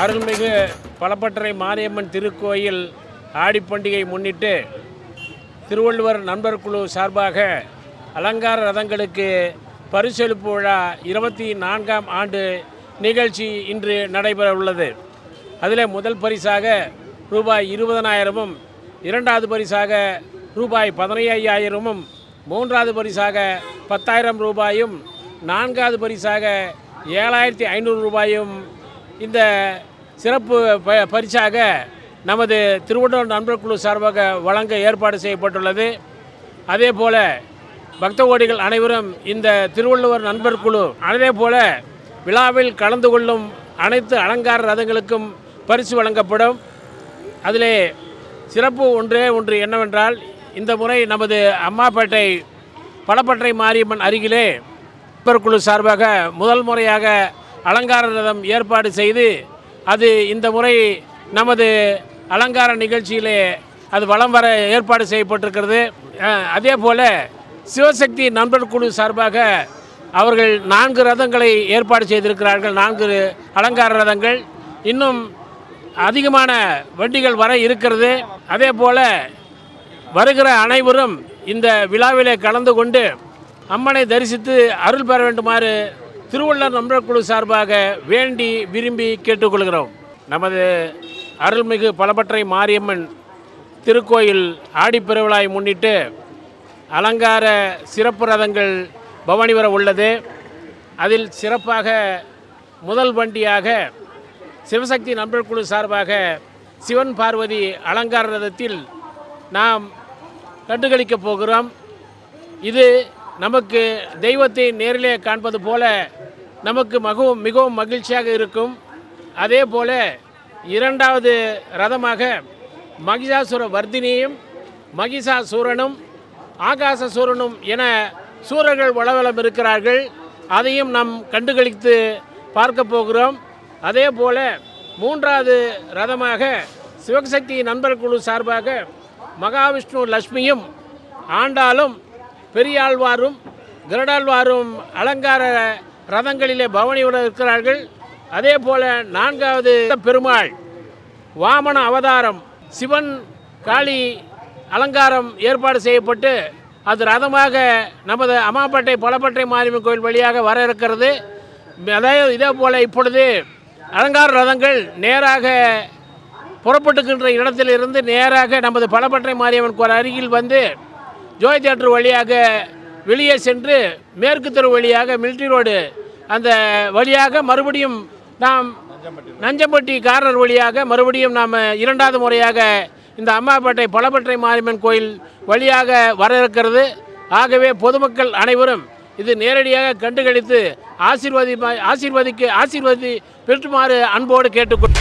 அருள்மிகு பலப்பட்டறை மாரியம்மன் திருக்கோயில் ஆடிப்பண்டிகை முன்னிட்டு திருவள்ளுவர் நண்பர் குழு சார்பாக அலங்கார ரதங்களுக்கு பரிசளிப்பு விழா 24ஆம் ஆண்டு நிகழ்ச்சி இன்று நடைபெற உள்ளது. அதில் முதல் பரிசாக ரூபாய் 20,000ம், இரண்டாவது பரிசாக ரூபாய் 15,000ம், மூன்றாவது பரிசாக 10,000 ரூபாயும், நான்காவது பரிசாக 7,500 ரூபாயும் இந்த சிறப்பு பரிசாக நமது திருவள்ளுவர் நண்பர் குழு சார்பாக வழங்க ஏற்பாடு செய்யப்பட்டுள்ளது. அதே போல் பக்த கோடிகள் அனைவரும் இந்த திருவள்ளுவர் நண்பர் குழு அதே போல் விழாவில் கலந்து கொள்ளும் அனைத்து அலங்கார ரதங்களுக்கும் பரிசு வழங்கப்படும். அதிலே சிறப்பு ஒன்று என்னவென்றால், இந்த முறை நமது அம்மாப்பேட்டை பலப்பட்டறை மாரியம்மன் அருகிலே நண்பர் குழு சார்பாக முதல் முறையாக அலங்கார ரதம் ஏற்பாடு செய்து அது இந்த முறை நமது அலங்கார நிகழ்ச்சியிலே அது வலம் வர ஏற்பாடு செய்யப்பட்டிருக்கிறது. அதே போல் சிவசக்தி நண்பர் குழு சார்பாக அவர்கள் 4 ரதங்களை ஏற்பாடு செய்திருக்கிறார்கள். 4 அலங்கார ரதங்கள், இன்னும் அதிகமான வண்டிகள் வர இருக்கிறது. அதே போல் வருகிற அனைவரும் இந்த விழாவிலே கலந்து கொண்டு அம்மனை தரிசித்து அருள் பெற வேண்டுமாறு திருவள்ளுவர் நண்பர் குழு சார்பாக வேண்டி விரும்பி கேட்டுக்கொள்கிறோம். நமது அருள்மிகு பலப்பட்டறை மாரியம்மன் திருக்கோயில் ஆடிப்பெருவிழாவை முன்னிட்டு அலங்கார சிறப்பு ரதங்கள் பவனி வர உள்ளது. அதில் சிறப்பாக முதல் வண்டியாக சிவசக்தி நண்பர் குழு சார்பாக சிவன் பார்வதி அலங்கார ரதத்தில் நாம் கண்டுகளிக்கப் போகிறோம். இது நமக்கு தெய்வத்தை நேரிலே காண்பது போல நமக்கு மிகவும் மகிழ்ச்சியாக இருக்கும். அதே போல இரண்டாவது ரதமாக மகிஷாசுர வர்தினியும் மகிஷாசூரனும் ஆகாசசூரனும் என சூரர்கள் வளவலம் இருக்கிறார்கள். அதையும் நாம் கண்டுகளித்து பார்க்க போகிறோம். அதே போல மூன்றாவது ரதமாக சிவசக்தி நண்பர் குழு சார்பாக மகாவிஷ்ணு லட்சுமியும் ஆண்டாளும் பெரியாழ்வாரும் கருடாழ்வாரும் அலங்கார ரதங்களிலே பவனியுடன் இருக்கிறார்கள். அதே போல் நான்காவது பெருமாள் வாமன அவதாரம் சிவன் காளி அலங்காரம் ஏற்பாடு செய்யப்பட்டு அது ரதமாக நமது அம்மாப்பேட்டை பலப்பட்டறை மாரியம்மன் கோயில் வழியாக வர இருக்கிறது. இதே போல் இப்பொழுது அலங்கார ரதங்கள் நேராக புறப்பட்டுக்கின்ற இடத்திலிருந்து நேராக நமது பலப்பட்டறை மாரியம்மன் கோயில் அருகில் வந்து ஜோய் தியேட்டர் வழியாக வெளியே சென்று மேற்கு தெரு வழியாக மிலிட்ரி ரோடு அந்த வழியாக மறுபடியும் நாம் நஞ்சம்பட்டி கார்னர் வழியாக மறுபடியும் நாம் இரண்டாவது முறையாக இந்த அம்மாப்பேட்டை பலப்பட்டறை மாரியம்மன் கோயில் வழியாக வர இருக்கிறது. ஆகவே பொதுமக்கள் அனைவரும் இது நேரடியாக கண்டுகளித்து ஆசீர்வதி பெற்றுமாறு அன்போடு கேட்டுக்கொள்.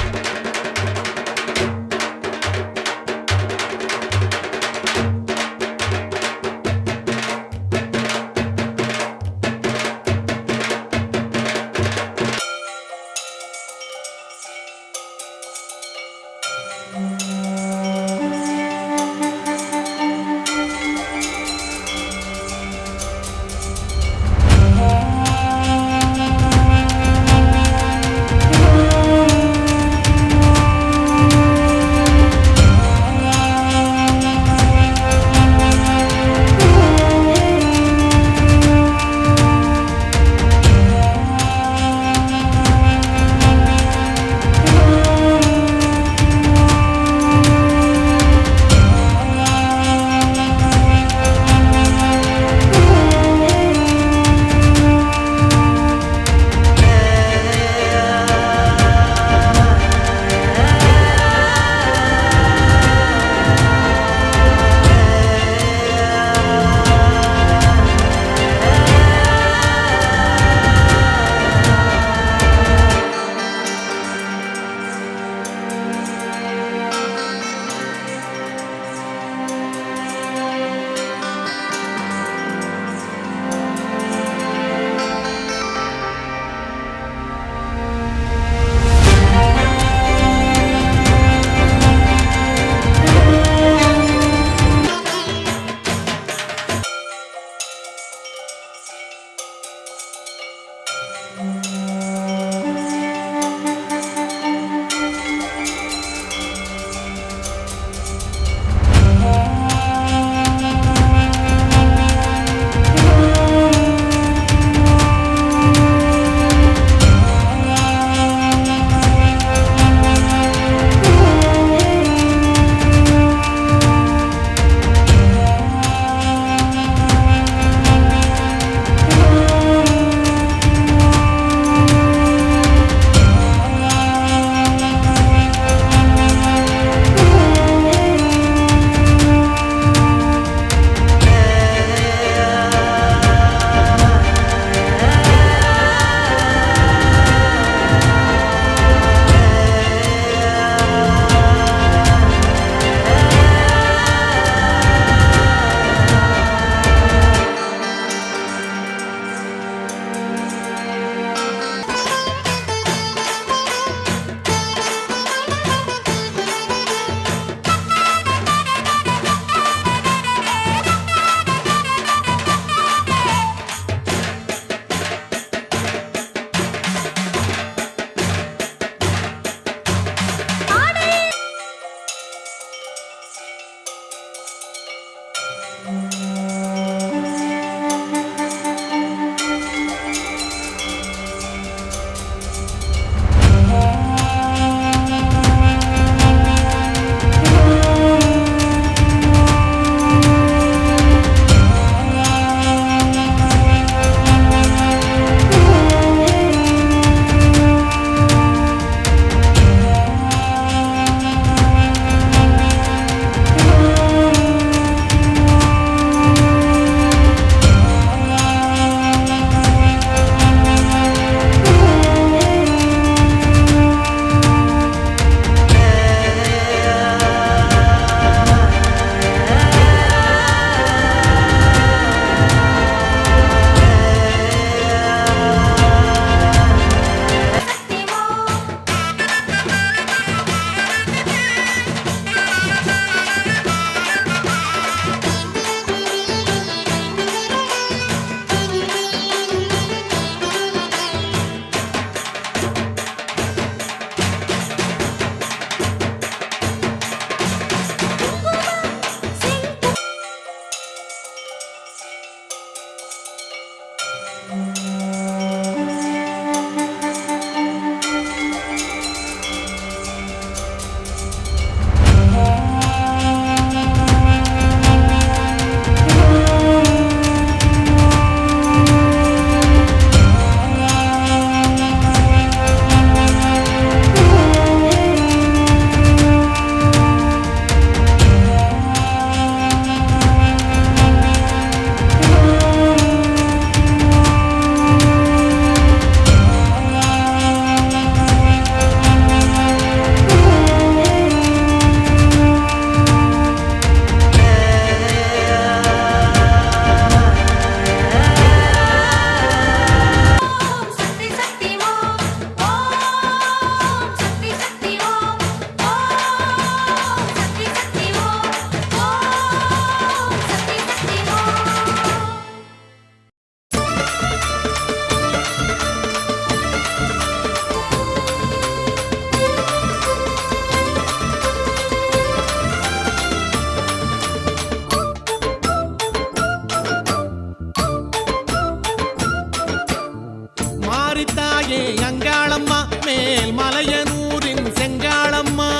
மாரித்தாயே அங்காளம்மா மேல் மலையனூரின் செங்காளம்மா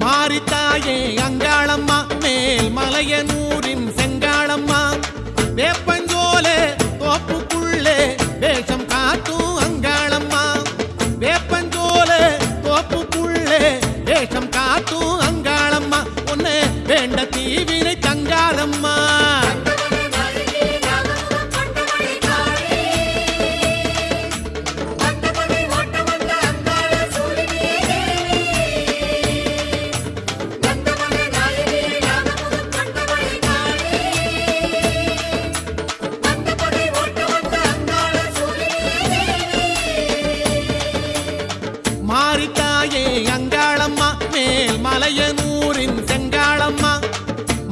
மாரித்தாயே அங்காளம்மா மேல் மலையனூரின் செங்காளம்மா வேப்பஞ்சோலே தோப்புக்குள்ளே வேஷம் காட்டும் அங்காளம்மா வேப்பஞ்சோலே தோப்புக்குள்ளே வேஷம் காட்டும் அங்காளம்மா ஒன்னு வேண்ட தீவினை தங்காதம்மா மாரித்தாயே அங்காளம்மா மேல் மலையனூரின் செங்காளம்மா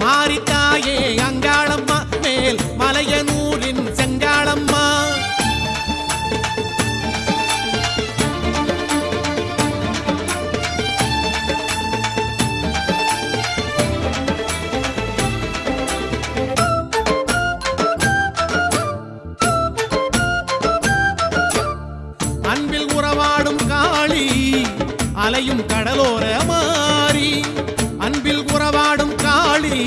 மாரித்தாயே அங்காளம்மா மேல் மலையனூரின் செங்காளம்மா அன்பில் உறவாடும் காளி அலையும் கடலோர மாறி அன்பில் உறவாடும் காளி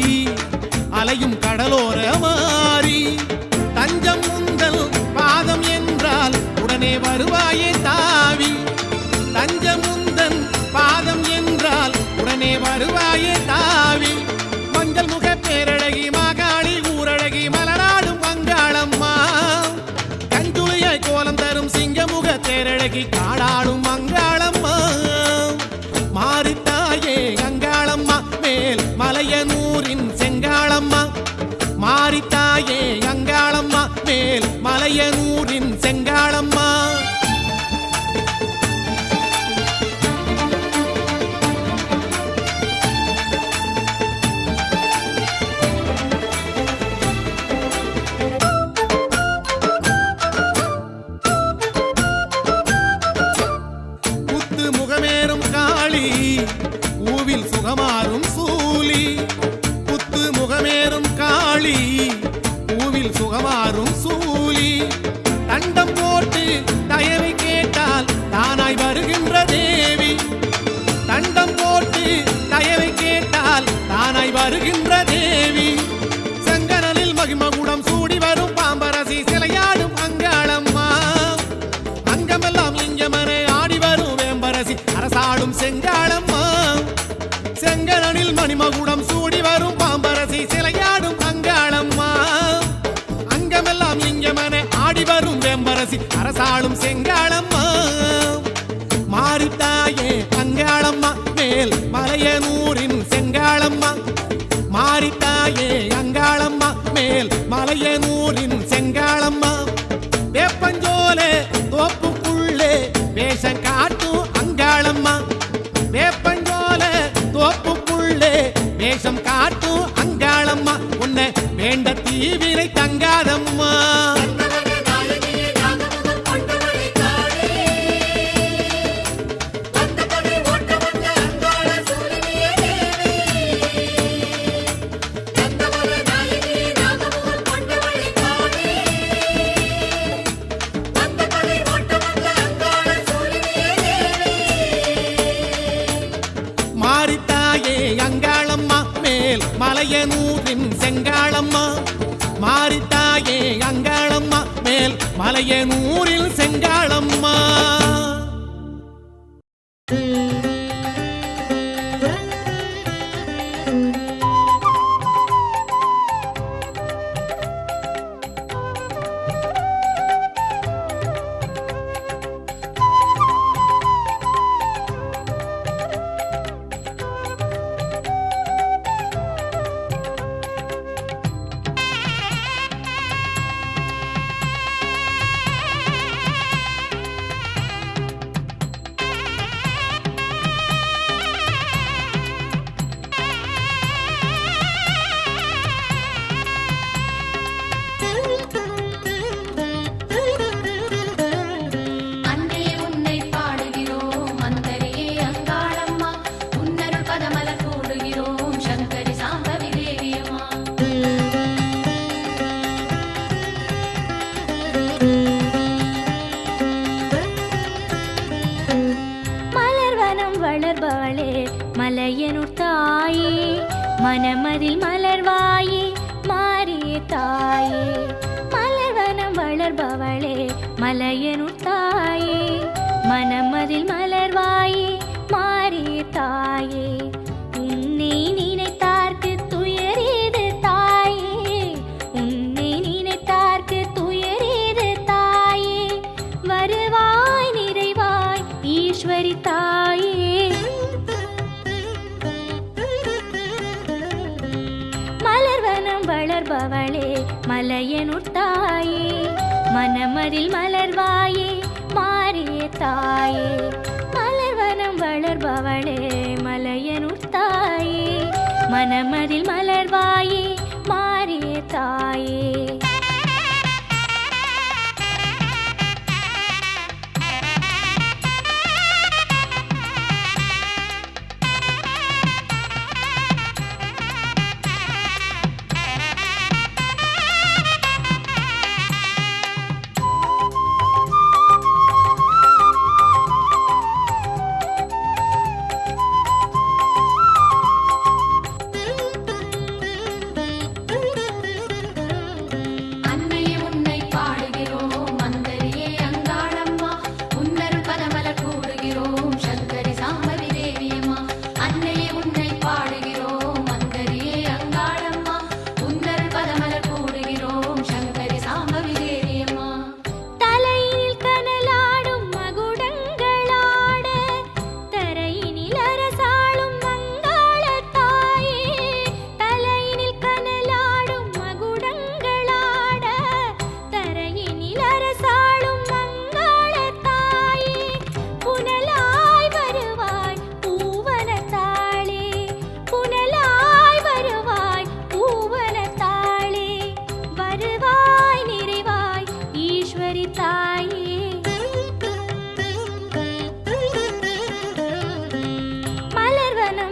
அலையும் கடலோர மாறி தஞ்சம் முந்தல் பாதம் என்றால் உடனே வருவாயே தாவி தஞ்சம் முந்தன் பாதம் என்றால் உடனே வருவாயே தாவி மஞ்சள் முக பேரழகி மாகாளி ஊரழகி மலராடும் அங்காளம்மா கஞ்சுளியாய் கோலம் தரும் சிங்கமுக தேரழகி காடாடும் அங்காளம்மா மாரித்தாயே அங்காளம்மா மேல் மலையனூரின் செங்காளம்மா மாரித்தாயே அங்காளம்மா மேல் மலையனூரின் செங்காளம்மா முகமேறும் காளி ஊவில் சுகமாறும் சூலி புத்து முகமேறும் காளி ஊவில் சுகமாறும் சூலி தண்டம் போட்டு தயவை கேட்டால் தானாய் வருகின்ற தேவி தண்டம் போட்டு தயவை கேட்டால் தானாய் வருகின்ற தேவி சங்கரனில் மகிமகுடம் சூடி வரும் பாம்பரசி சிலையாடும் அங்காளம்மா அங்கமெல்லாம் லிங்கமனை ஆடி வரும் வேம்பரசி அரசாடும் செங்காளம்மா செங்கரனில் மணிமகுடம் சூடி வரும் பாம்பரசி சிலையாடும் அங்காளம்மா அங்கமெல்லாம் லிங்கமனை ஆடி வரும் வேம்பரசி அரசாடும் செங்காளம்மா மாரித்தாயே அங்காளம்மா மேல் மலையனூரின் செங்காளம்மா மாரித்தாயே அங்காளம்மா மேல் மலையனூரின் செங்காளம்மா வேப்பஞ்சோலே தோப்புக்குள்ளே வேஷம் காட்டும் அங்காளம்மா வேப்பஞ்சோலே தோப்புக்குள்ளே வேஷம் காட்டும் அங்காளம்மா உன்னை வேண்ட தீவினை தங்காதம்மா மாரித்தாயே அங்காளம்மா மேல் மலையனூரின் செங்காளம்மா மாரித்தாயே அங்காளம்மா மேல் மலையனூரில் செங்காளம்மா வளர்பவளே மலையனூர் தாயே மனமதில் மலர்வாயே மாறிய தாயே மலர்வனம் வளர்பவளே மலையனூர் தாயே மனமதில் மலர்வாயே மாறிய தாயே உன்னை நினைத்தார்க்கு துயரேது தாயே உன்னை நினைத்தார்க்கு துயரேது தாயே வருவாய் நிறைவாய் ஈஸ்வரி தாயே மலர்வனம் வளர்பவளே மலையனூர் தாயே மனமதில் மலர்வாயே மாறிய தாயே மலர்வனம் வளர்பவளே மலையனூர் தாயே மனமதில் மலர்வாயே மாறிய தாயே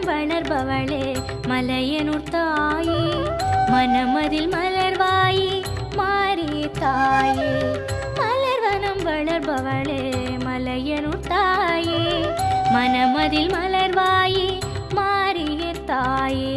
வளர்பவளே மலையனூர் தாயே மனமதில் மலர்வாயே மாறிய தாயே மலர்வனம் வளர்பவளே மலையனூர் தாயே மனமதில் மலர்வாயே மாறிய தாயே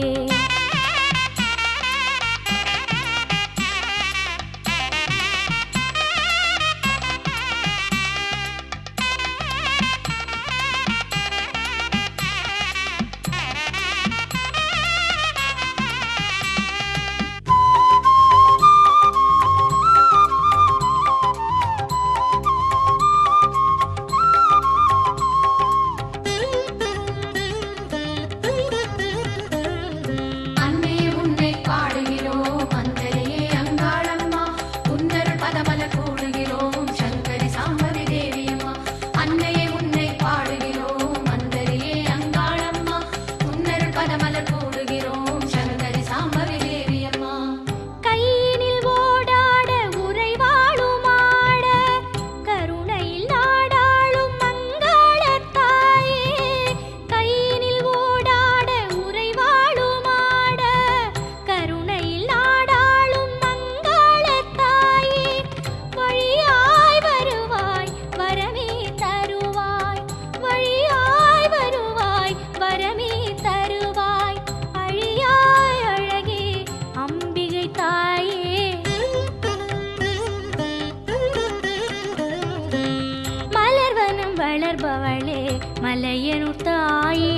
வளர்பவளே மலையனூர் தாயே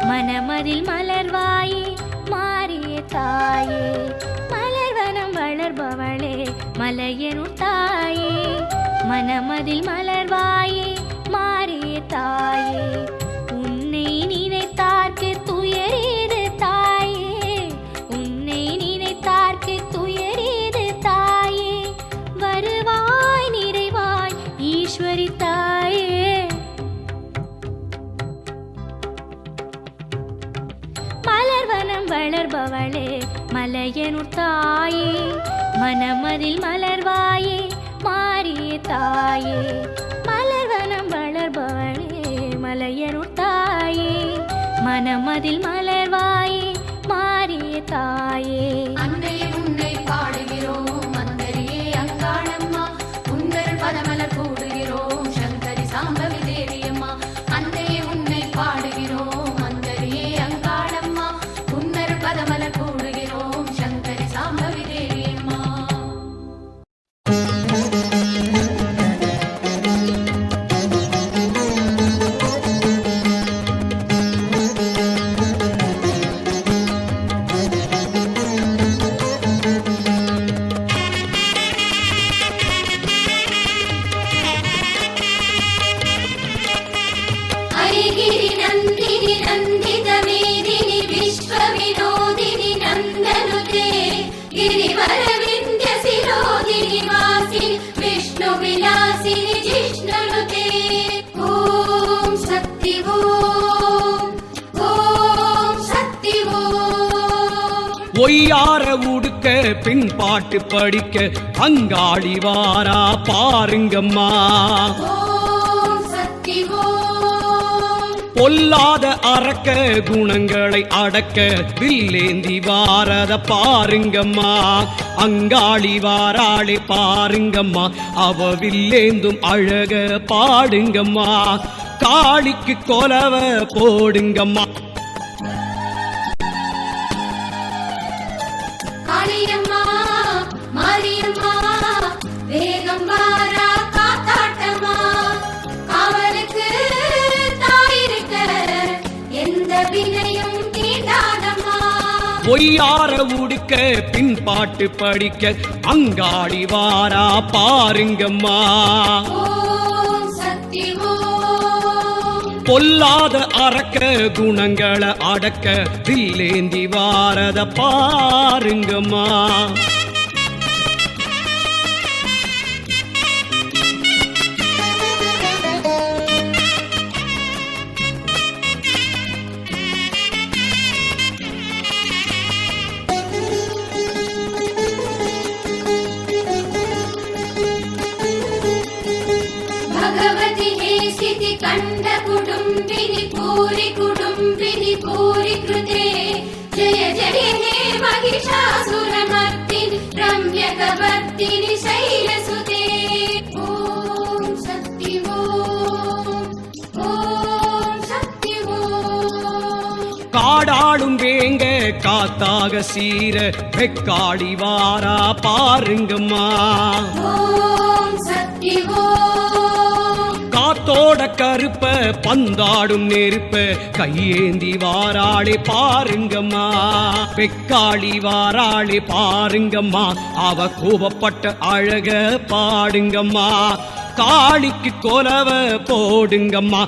மனமதில் மலர்வாயே மாறிய தாயே மலர்வனம் வளர்பவளே மலையனூர் தாயே மனமதில் மலர்வாயே மாறிய தாயே உன்னை நினைத்தார்க்கு துயரேது தாயே உன்னை நினைத்தார்க்கு துயரேது தாயே வருவாய் நிறைவாய் ஈஸ்வரி தாயே மலர்வனம் வளர்பவளே மலையனூர் தாயே மனமதில் மலர்வாயே மாறிய தாயே மலர்வனம் வளர்பவளே மலையனூர் தாயே மனமதில் மலர்வாயே மாறிய தாயே அன்னையே உன்னை பாடுகிறோம் மந்தரியே அங்காளம்மா உந்தர் பதமலர் கூடுகிறோம் சங்கரி சாம்பவி தேவியம்மா அன்னையே உன்னை பாடுகிறோம் गिरि नन्दिनि नन्दित मेदिनि विश्व विनोदिनि नन्दनुते गिरिवर विन्ध्य शिरोदिनि वासिनि विष्णु विलासिनि जिष्णुनुते ॐ शक्ति ॐ शक्ति ஒய்யார உடுக்க பின் பாட்டு படிக்க அங்காளி வாரா பாருங்கம்மா ॐ शक्ति பொல்லாத அரக்க குணங்களை அடக்க வில்லேந்தி வாரத பாருங்கம்மா அங்காளி வாராளே பாருங்கம்மா அவ வில்லேந்தும் அழக பாடுங்கம்மா காளிக்கு கொலவ போடுங்கம்மா காளியம்மா மாரியம்மா வேகம் வாரா காத்தாட்டம்மா காவலுக்கு தாயிருக்க எந்த வினையும் தீண்டாதம்மா ஒய்யார உடுக்க பின் பாட்டு படிக்க அங்காளி வாரா பாருங்கம்மா ஓம் சக்தி ஓம் பொல்லாத அரக்க குணங்களை அடக்க வில்லேந்தி வாரத பாருங்கம்மா भगवति हे सिद्धि कंड कुटुंबिनि पूरी कृते जय जय हे महिषासुरमर्दिनि रम्यकवर्दिनि शैलसुते ॐ शक्ति ॐ शक्ति காடாளும் வேங்க காத்தாக சீர வெக்காளி வாரா பாருங்கம்மா ॐ शक्ति காத்தோட கருப்ப பந்தாடும் நெருப்ப கையேந்தி வாராளே பாருங்கம்மா வெக்காளி வாராளே பாருங்கம்மா அவ கோபப்பட்ட அழக பாடுங்கம்மா காளிக்கு கொலவ போடுங்கம்மா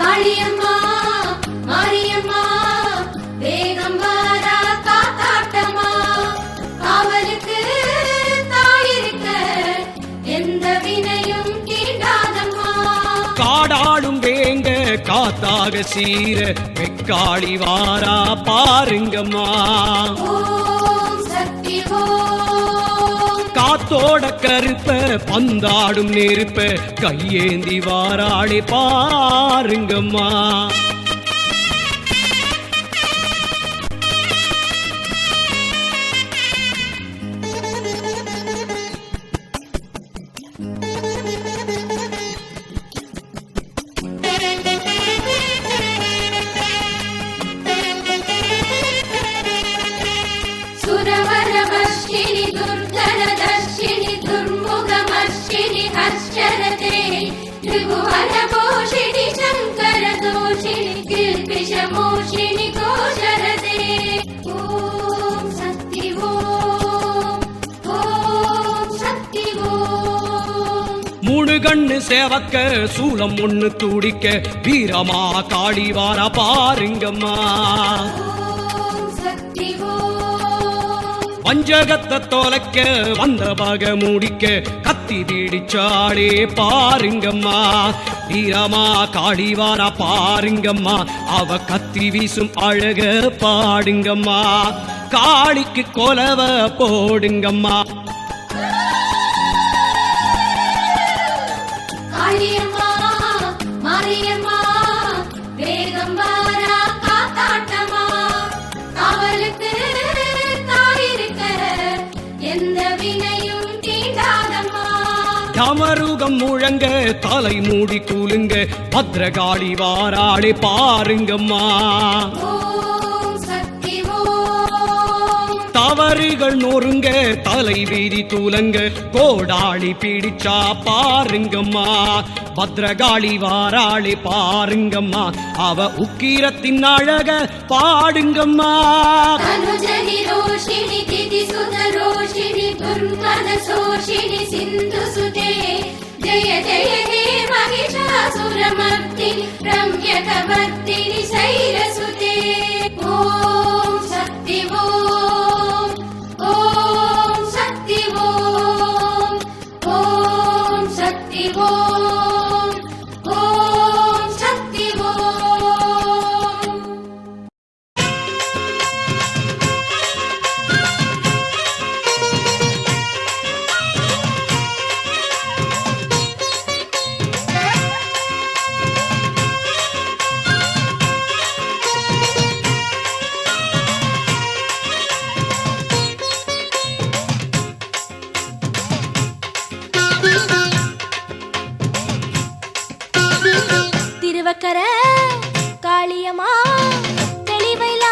காளியம்மா மாரியம்மா வேகம் வாரா காத்தாட்டம்மா காவலுக்கு தாயிருக்க எந்த வினையும் தீண்டாதம்மா காடாளும் வேங்க காத்தாக சீர வெக்காளி வாரா பாருங்கம்மா ஓம் சக்தி ஓம் காத்தோட கருப்ப பந்தாடும் நெருப்ப கையேந்தி வாராளே பாருங்கம்மா सुरवरवर्षिणि दुर्धरदर्शिनि दुर्मुखमर्षिणि हर्षरते त्रिभुवनपोषिणि शङ्करदोषिणि किल्पिषमोषिणि कोशरते ॐ शक्ति ॐ शक्ति மூணு கண்ணு சேவக்க சூலம் ஒண்ணு துடிக்க வீரமா காளி வாரா பாருங்கம்மா ॐ शक्ति பஞ்சகத்தை தொலைக்க வந்த பக முடிக்க கத்தி பிடிச்சாளே பாருங்கம்மா வீரமா காளி வாரா பாருங்கம்மா அவ கத்தி வீசும் அழக பாடுங்கம்மா காளிக்கு கொலவ போடுங்கம்மா காளியம்மா மாரியம்மா வேகம் வாரா காத்தாட்டம்மா காவலுக்கு தாயிருக்க எந்த வினையும் தீண்டாதம்மா தமருகம் முழங்க தலை மூடி கூலுங்க பத்ரகாளி வாராளே பாருங்கம்மா ஓம் சக்தி ஓம் தவறுகள் நொறுங்க தலை வீதி தூலங்க கோடாளி பிடிச்சா பாருங்கம்மா பத்ரகாளி வாராளே பாருங்கம்மா அவ உக்கிரத்தின் அழக பாடுங்கம்மா தனுஜனி ரோஷிணி திதி சுத ரோஷிணி துர்மத சோஷிணி சிந்து சுதே जय जय हे महिषासुरमर्दिनि रम्यकवर्दिनि शैलसुते ॐ शक्ति ॐ शक्ति ॐ शक्ति ॐ शक्ति திருவக்கர காளியம்மா தெளிவைலா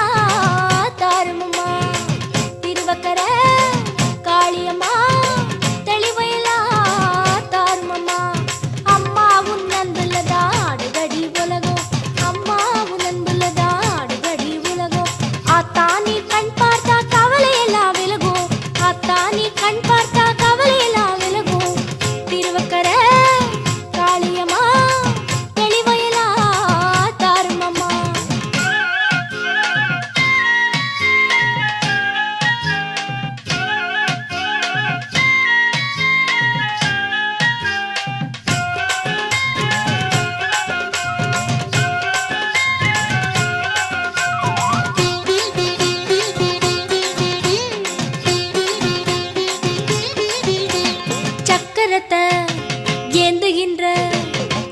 தாருமம்மா திருவக்கர காளியம்மா தெளிவைலா தாருமம்மா அம்மா உன் அன்புள்ளதா ஆடுகடி உலகம் அம்மா உன் அன்புள்ளதா ஆடுகடி உலகம் ஆத்தா நீ கண் பார்த்தா கவலை எல்லாம் விலகும் ஆத்தா நீ கண் பார்த்தா கவலை எல்லாம் விலகும் திருவக்கர காளியம்மா தெளிவைலா தாருமம்மா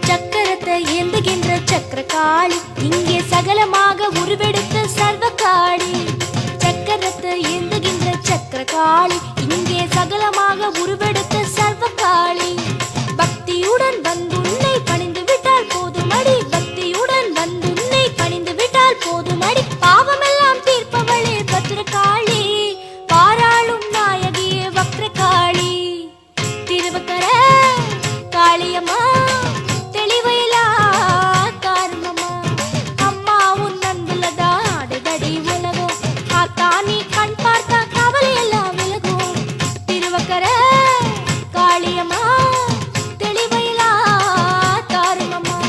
சக்கரத்தை ஏந்துகின்ற சக்கரகாளி இங்கே சகலமாக உருவெடுத்த சர்வகாளி சக்கரத்தை ஏந்துகின்ற சக்கரகாளி இங்கே சகலமாக உருவெடுத்த சர்வகாளி பக்தியுடன் வந்துன்னை பணிந்து விட்டால் போதுமடி பக்தியுடன் வந்துன்னை பணிந்து விட்டால் போதுமடி பாவமெல்லாம் தீர்ப்பவளே பத்ரகாளி பாராளும் நாயகியே வக்ரகாளி திருவக்கர காளியம்மா தெளிவைலா தாருமம்மா அம்மா உன் அன்புள்ளதா ஆடுதடி உலகம் ஆத்தா நீ கண் பார்த்தா கவலை எல்லாம் விலகும் திருவக்கர காளியம்மா தெளிவைலா தாருமம்மா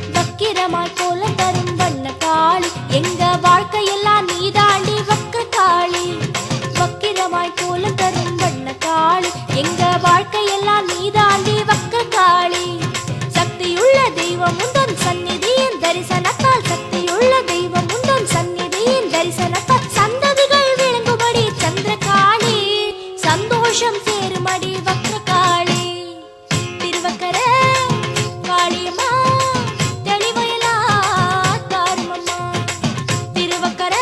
வக்கிரமாய் கோலம் தரும் வண்ண காளி எங்க வாழ்க்கையெல்லாம் நீதாண்டி வக்ரகாளி வக்கிரமாய் கோலம் தரும் வண்ண காளி எங்க வாழ்க்கையெல்லாம் நீதாண்டி வக்ரகாளி சக்தியுள்ள தெய்வம் உந்தன் சந்நிதியின் தரிசனத்தால் சக்தியுள்ள தெய்வம் உந்தன் சந்நிதியின் தரிசனத்தால் சந்ததிகள் விளங்கும்படி சந்திரகாளி சந்தோஷம் சேருமடி வக்ரகாளி திருவக்கர காளியம்மா தெளிவைலா தாருமம்மா திருவக்கர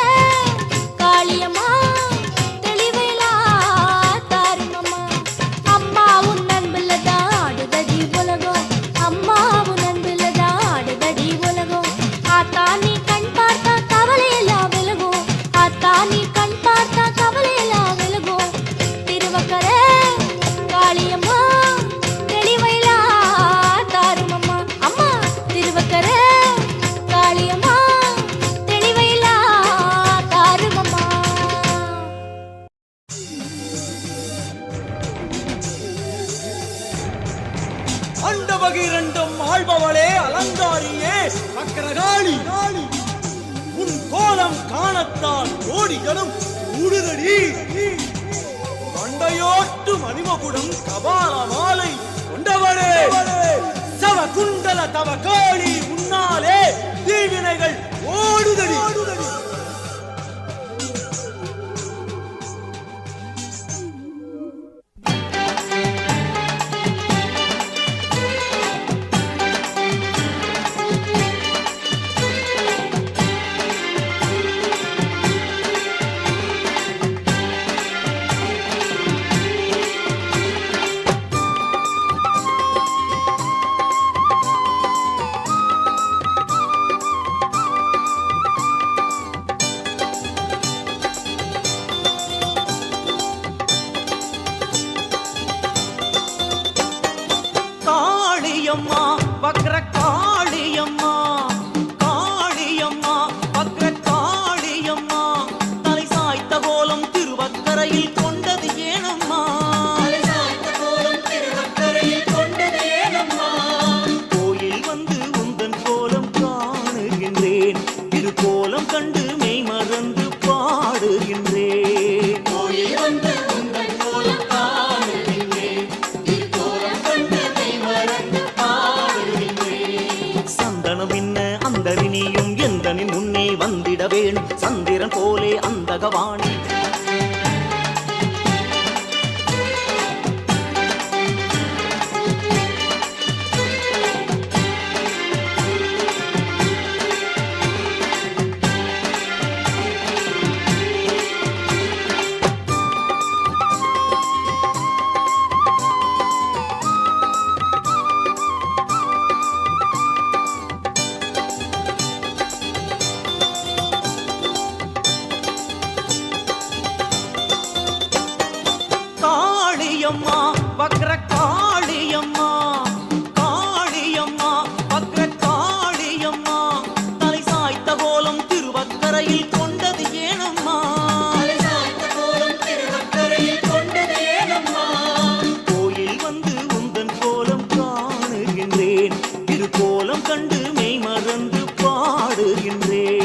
காளியம்மா தெளிவைலா தாருமம்மா அம்மா உன் அன்புள்ளதா ஆடுதடி உலகம் அம்மா உன் அன்புள்ளதா ஆடுதடி உலகம் ஆத்தா நீ கண் பார்த்தா கவலை எல்லாம் விலகும் ஆத்தா நீ கண் பார்த்தா கவலை எல்லாம் விலகும் திருவக்கர காளியம்மா தெளிவைலா தாருமம்மா அம்மா திருவக்கர காளியம்மா தெளிவைலா தாருமம்மா அண்டவகிரண்டும் ஆள்பவளே அலங்காரியே அக்கரகாளி உன் கோலம் காணத்தான் கோடிகளும் ஊடுதடி மண்டையோட்டு மணிமகுடம் கபால மாலை கொண்டவளே சவ குண்டல தவ காளி முன்னாலே தீவினைகள் ஓடுதடி அந்தரினியும் எந்தனின் முன்னே வந்திட வேணும் சந்திரன் போலே அந்தகவாணி காளியம்மா வக்ர காளியம்மா காளியம்மா வக்ர காளியம்மா தலை சாய்த்த கோலம் திருவக்கரையில் கொண்டது ஏனம்மா கோயில் வந்து உந்தன் கோலம் காணுகின்றேன் திருக்கோலம் கண்டு மெய் மறந்து பாடுகின்றேன்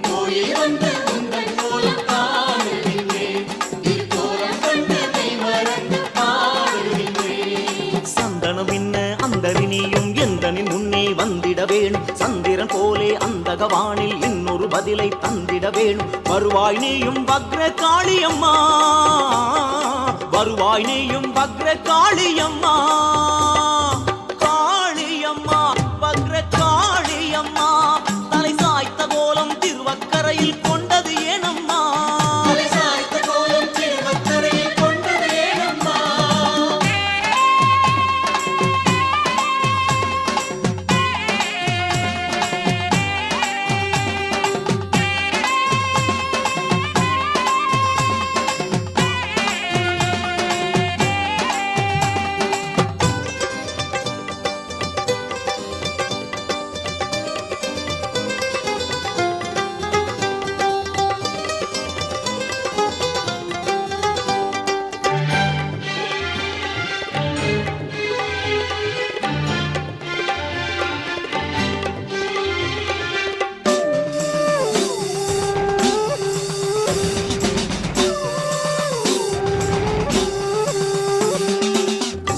கோயில் வந்து உந்தன் கோலம் காணுகின்றேன் திருக்கோலம் கண்டு மெய் மறந்து பாடுகின்றேன் சந்தனம் இன்ன அந்தரினியும் எந்தனின் முன்னே வந்திட வேணும் சந்திரன் போலே அந்தகவானில் இன்னொரு பதிலை தந்திட வேணும் வருவாய் நீயும் வக்ர காளியம்மா வருவாய் நீயும் வக்ர காளியம்மா காளியம்மா வக்ர காளியம்மா தலை சாய்த்த கோலம் திருவக்கரையில் கொண்டது ஏனம்மா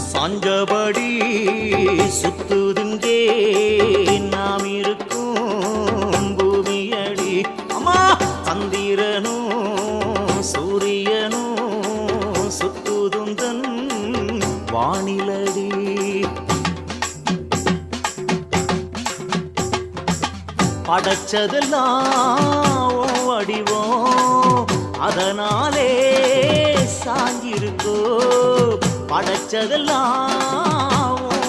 சாஞ்சபடி சுத்துதுங்கே நாம் இருக்கும் பூமியடி அம்மா சந்திரனும் சூரியனும் சுத்துதுந்தன் வானிலடி படைச்சதெல்லாம் வடிவோம் அதனாலே சாஞ்சிருக்கோ படைச்சதெல்லாம்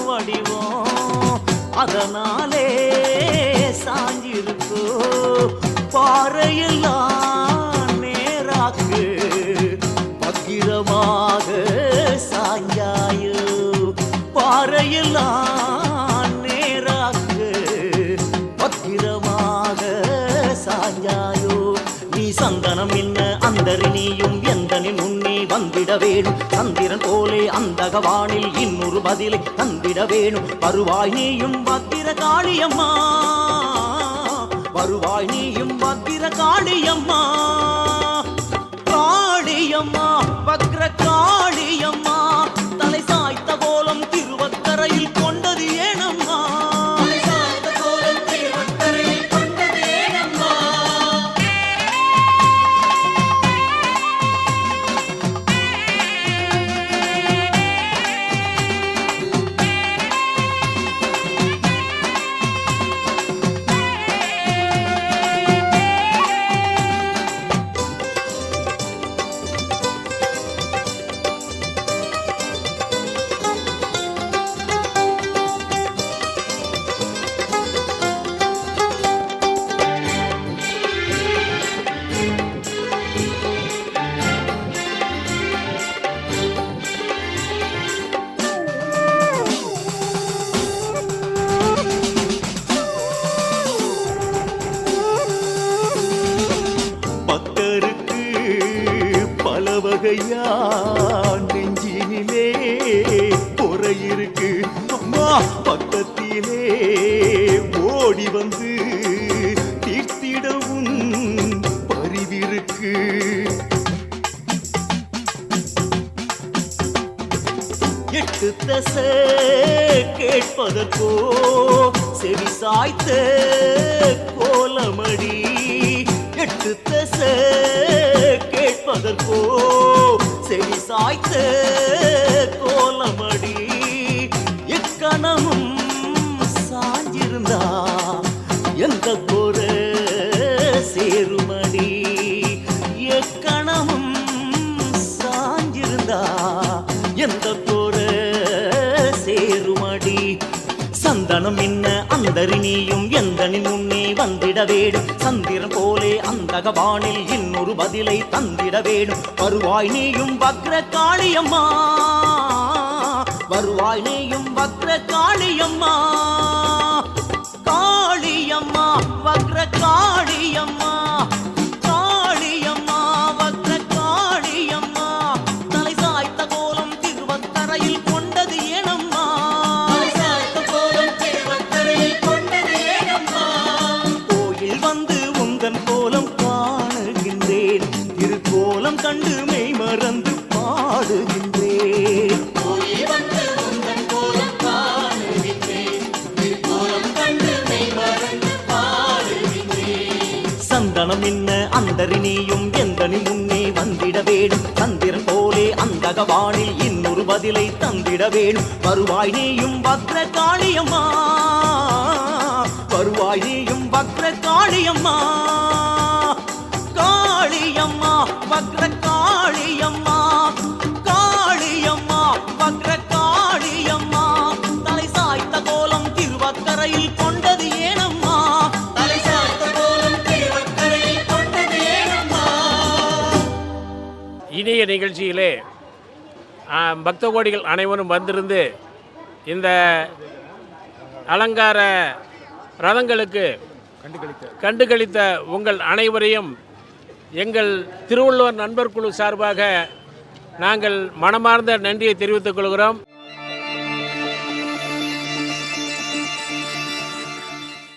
வடிவோம் அதனாலே சாஞ்சிருக்கோ பாறையெல்லாம் நேராக்கு பக்கிரமாக சாஞ்சாயோ பாறையெல்லாம் நேராக்கு பக்கிரமாக சாஞ்சாயோ நீ சந்தனம் இன்ன அந்தரினியும் எந்தனின் முன்னே வந்திட வேணும் சந்திரன் போலே அந்தகவானில் இன்னொரு பதிலை தந்திட வேணும் வருவாய் நீயும் வக்கிர காளியம்மா வருவாய் நீயும் வக்கிர காளியம்மா காளியம்மா வக்ர காளியம்மா தலை சாய்த்த கோலம் திருவக்கரையில் கொண்டது ஏனம்மா வகையா நெஞ்சினிலே பொறையிருக்கு அம்மா பக்கத்திலே ஓடி வந்து தீர்த்திடவும் பரிவிருக்கு எட்டு தசை கேட்பதற்கோ செவி சாய்த்த சாய்த்த கோலமடி எக்கணமும் சாஞ்சிருந்தா எந்த போற சேருமடி எக்கணமும் சாஞ்சிருந்தா எந்த போற சேருமடி சந்தனம் என்ன அந்தரினியும் எந்தனின் முன்னே வந்திட வேடும் சந்திரன் போலே அந்தக வானில் இன்னொரு பதிலை தந்திட வேடும் வருவாய் நீயும் வக்ர காளியம்மா வருவாய் நீயும் வக்ர காளியம்மா காளியம்மா வக்ர காளியம்மா காளியம்மா வக்ர காளியம்மா தலை சாய்த்த கோலம் திருவக்கரையில் கொண்டது ஏனம்மா கோயில் வந்து உந்தன் கோலம் காணுகின்றேன் திருக்கோலம் கண்டு மெய் மறந்து பாடுகின்றேன் சந்தனம் என்ன அந்தரினியும் எந்தனின் முன்னே வந்திட வேடும் சந்திரன் போலே அந்தக வானில் இன்னொரு பதிலை தந்திட வேடும் வருவாய் நீயும் வக்ர காளியம்மா வருவாய் நீயும் வக்ர காளியம்மா காளியம்மா வக்ர காளியம்மா காளியம்மா வக்ர காளியம்மா தலை சாய்த்த கோலம் திருவக்கரையில் கொண்டது ஏனம்மா தலை சாய்த்த கோலம் திருவக்கரையில் கொண்டது ஏனம்மா. இனிய நிகழ்ச்சியிலே பக்த கோடிகள் அனைவரும் வந்திருந்து இந்த அலங்கார ரதங்களுக்கு கண்டுகளித்த உங்கள் அனைவரையும் எங்கள் திருவள்ளுவர் நண்பர் குழு சார்பாக நாங்கள் மனமார்ந்த நன்றியை தெரிவித்துக் கொள்கிறோம்.